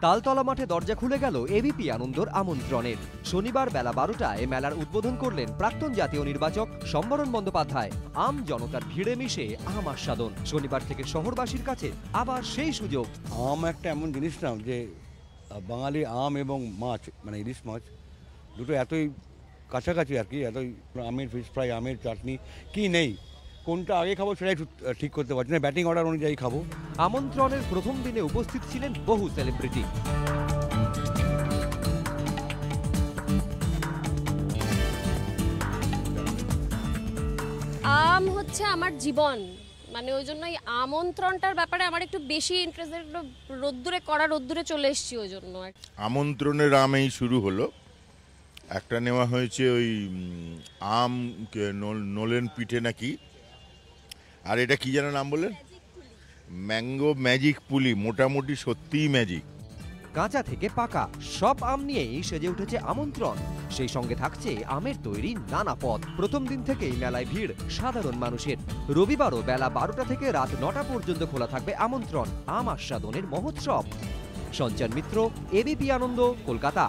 তালতলা মাঠে দরজা খুলে গেল এবিপি আনন্দর আমন্ত্রণের। শনিবার বেলা 12টায় মেলার উদ্বোধন করলেন প্রাক্তন জাতীয় নির্বাচক সম্বরণ বন্দ্যোপাধ্যায়। আম জনতার ভিড়ে মিশে আম আস্বাদন। শনিবার থেকে শহরবাসীর কাছে আবার সেই সুযোগ। আম একটা এমন জিনিস না যে বাঙালি আম এবং মাছ মানে ইলিশ মাছ দুটো এতই কাছাকাছি আর কি, এতই আমের ফিশ ফ্রাই, আমের চাটনি কি নেই, কোনটা আগে খাবো সেটাই ঠিক করতে পারছি না, ব্যাটিং অর্ডার অনুযায়ী খাবো। আমন্ত্রণের প্রথম দিনে উপস্থিত ছিলেন বহু সেলিব্রিটি। আম হচ্ছে আমার জীবন, মানে ওই জন্য এই আমন্ত্রণটার ব্যাপারে আমার একটু বেশি ইন্টারেস্টেড। রোদ্দুরে চলে এসেছি ওই জন্য। আমন্ত্রণের আমেই শুরু হলো, একটা নেওয়া হয়েছে ওই আম নোলেন পিঠে নাকি, আর এটা কি যেন নাম বললেন, ম্যাঙ্গো ম্যাজিক পুলি। মোটামুটি সত্যিই ম্যাজিক। কাঁচা থেকে পাকা সব আম নিয়েই সেজে উঠেছে আমন্ত্রণ। সেই সঙ্গে থাকছে আমের তৈরি নানা পদ। প্রথম দিন থেকেই মেলায় ভিড় সাধারণ মানুষের। রবিবারও বেলা 12টা থেকে রাত 9টা পর্যন্ত খোলা থাকবে আমন্ত্রণ আম আস্বাদনের মহোৎসব। সঞ্চার মিত্র, এবিপি আনন্দ, কলকাতা।